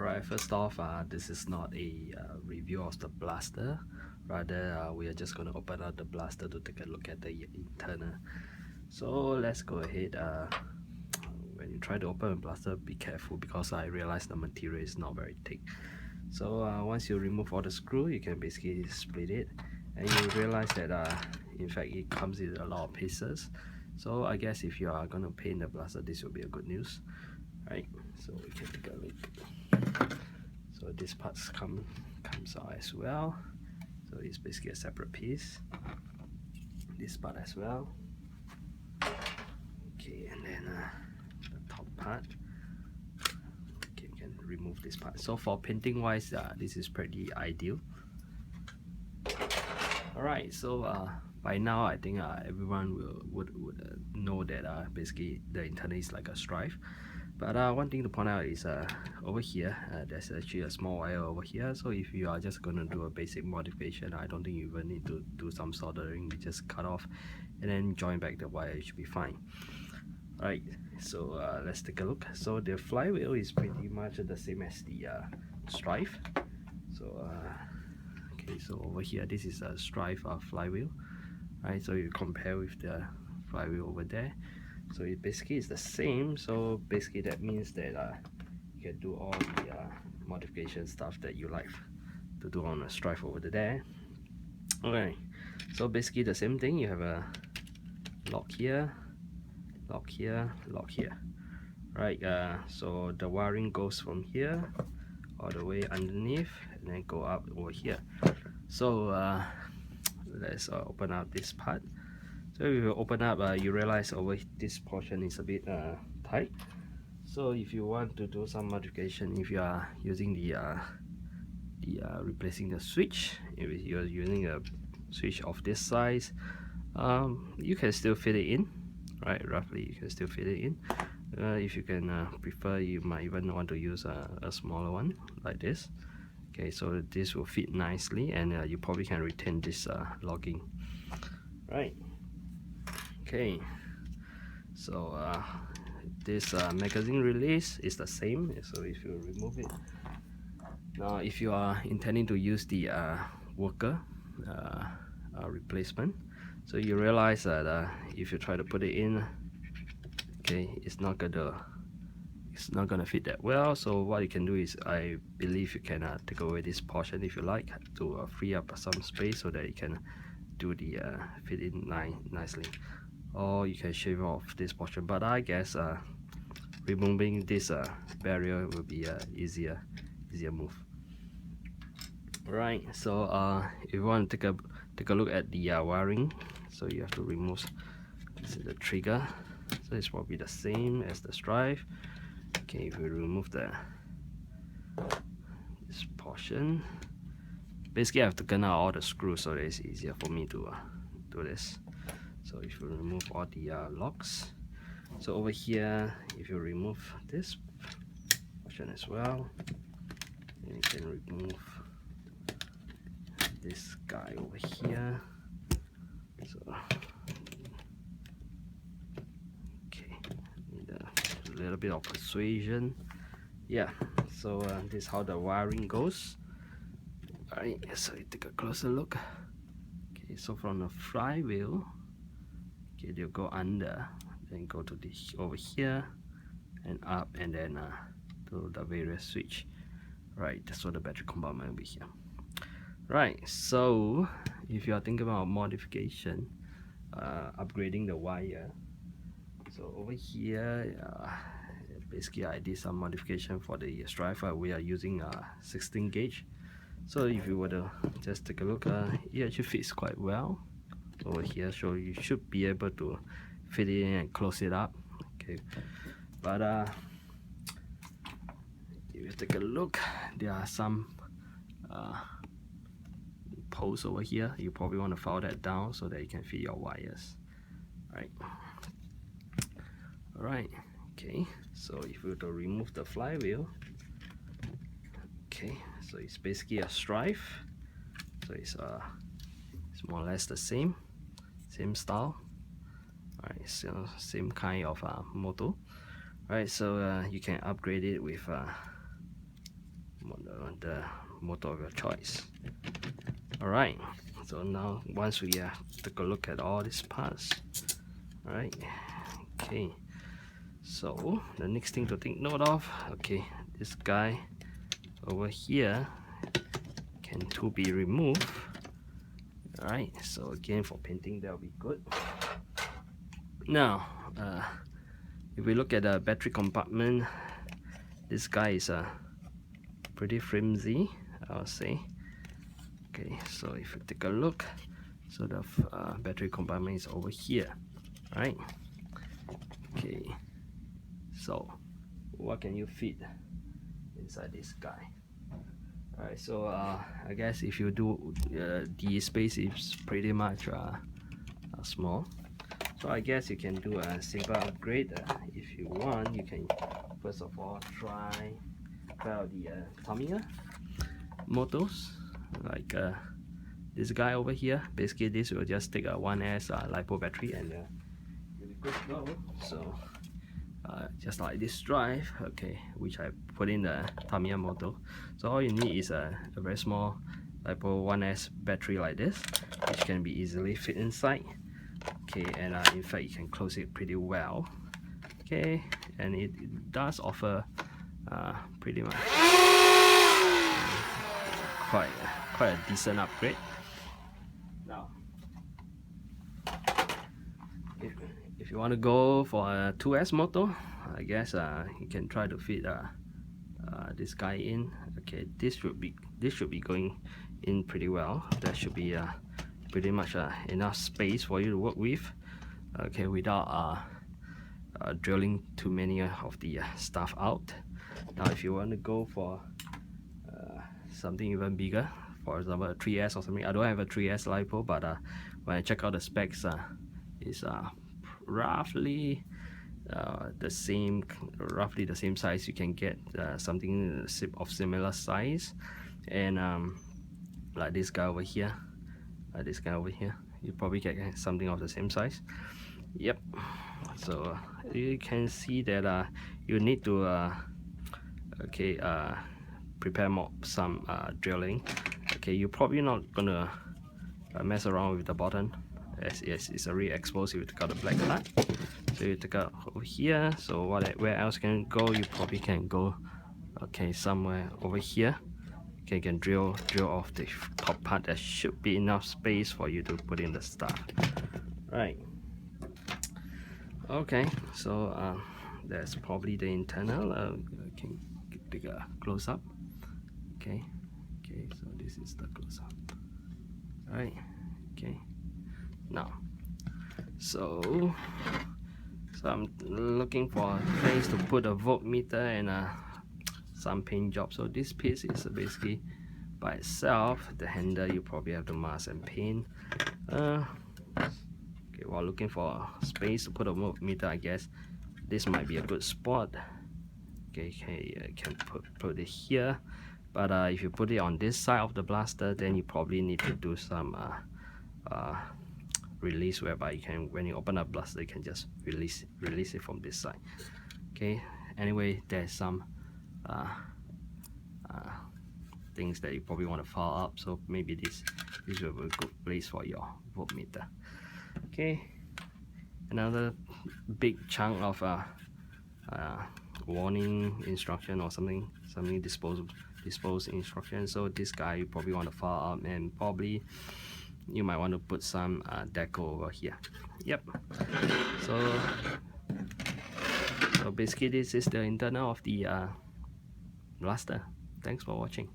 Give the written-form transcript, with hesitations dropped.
Alright, first off, this is not a review of the blaster. Rather, we are just going to open up the blaster to take a look at the internal. So let's go ahead. When you try to open a blaster, be careful because I realize the material is not very thick. So once you remove all the screw, you can basically split it, and you realize that in fact it comes in a lot of pieces. So I guess if you are going to paint the blaster, this will be a good news. Right, so we can take a look. So this part comes out as well. So it's basically a separate piece. This part as well. Okay, and then the top part. Okay, you can remove this part. So for painting wise, this is pretty ideal. Alright, so by now I think everyone would know that basically the internal is like a Stryfe. But one thing to point out is over here, there's actually a small wire over here. So if you are just going to do a basic modification, I don't think you even need to do some soldering. You just cut off and then join back the wire, it should be fine. Alright, so let's take a look. So the flywheel is pretty much the same as the Stryfe. So okay, so over here, this is a Stryfe flywheel. Right, so you compare with the flywheel over there. So it basically is the same. So basically that means that you can do all the modification stuff that you like to do on a Stryfe over there. Okay, so basically the same thing. You have a lock here, lock here, lock here. Right, so the wiring goes from here all the way underneath and then go up over here. So let's open up this part. So if you open up, you realize over this portion is a bit tight. So if you want to do some modification, if you are using the replacing the switch, if you're using a switch of this size, you can still fit it in, right? Roughly, you can still fit it in. If you can prefer, you might even want to use a smaller one like this. Okay, so this will fit nicely, and you probably can retain this logging, right? Okay, so this magazine release is the same. So if you remove it, now if you are intending to use the worker replacement, so you realize that if you try to put it in, okay, it's not gonna fit that well. So what you can do is, I believe you can take away this portion if you like, to free up some space so that you can do the fit in nicely. Or you can shave off this portion, but I guess removing this barrier will be easier move. Right, so if you want to take a look at the wiring, so you have to remove the trigger. So it's probably the same as the Stryfe. Okay, if we remove this portion, basically I have to gun out all the screws so that it's easier for me to do this. So if you remove all the locks, so over here, if you remove this portion as well, then you can remove this guy over here. So okay, need a little bit of persuasion. Yeah, so this is how the wiring goes. Alright, so you take a closer look. Okay, so from the flywheel, okay, they'll go under, then go to the over here and up, and then to the various switch. Right, so the battery compartment will be here. Right, so if you are thinking about modification, upgrading the wire, so over here, basically I did some modification for the Stryfe. We are using 16 gauge. So if you were to just take a look, it actually fits quite well over here, so you should be able to fit it in and close it up. Okay, but if you take a look, there are some posts over here. You probably want to file that down so that you can fit your wires. Alright, okay, so if we were to remove the flywheel, okay, so it's basically a Stryfe. So it's more or less the same style. Alright, so same kind of motor. Alright, so you can upgrade it with the motor of your choice. Alright, so now once we take a look at all these parts, alright, okay, so the next thing to take note of, okay, this guy over here can too be removed. Alright, so again for painting that will be good. Now if we look at the battery compartment, this guy is pretty flimsy, I'll say. Okay, so if you take a look, so the battery compartment is over here, right? Okay, so what can you fit inside this guy? Alright, so I guess if you do, the space is pretty much small. So I guess you can do a simple upgrade. If you want, you can first of all try out the Tamiya motors, like this guy over here. Basically this will just take a 1S LiPo battery and you'll be good to go. So just like this Stryfe, okay, which I put in the Tamiya motor. So all you need is a very small LiPo 1S battery like this, which can be easily fit inside. Okay, and in fact you can close it pretty well. Okay, and it does offer pretty much quite a decent upgrade. Now, if you want to go for a 2S motor, I guess you can try to fit this guy in. Okay, this should be going in pretty well. There should be pretty much enough space for you to work with. Okay, without drilling too many of the stuff out. Now, if you want to go for something even bigger, for example a 3S or something, I don't have a 3S LiPo, but when I check out the specs, it's roughly the same size. You can get something of similar size, and like this guy over here, you probably get something of the same size. Yep. So you can see that you need to prepare some drilling. Okay, you're probably not gonna mess around with the button, as it's already exposed if you take out the black part. So you take out over here. So where else can you go? You probably can go somewhere over here. Okay, you can drill off the top part. There should be enough space for you to put in the stuff. Right. Okay, so that's probably the internal. Can take a close up. Okay, so this is the close up. Alright, okay. Now, so I'm looking for a place to put a voltmeter and some paint job. So this piece is basically by itself. The handle you probably have to mask and paint. Okay, while looking for space to put a voltmeter, I guess this might be a good spot. Okay, you can put it here, but if you put it on this side of the blaster, then you probably need to do some release, whereby you can, when you open up blaster, you can just release it from this side. Okay, anyway, there's some things that you probably want to file up, so maybe this will be a good place for your voltmeter. Okay, another big chunk of warning instruction or something dispose instruction. So this guy you probably want to file up, and probably you might want to put some deco over here. Yep. So basically this is the internal of the blaster. Thanks for watching.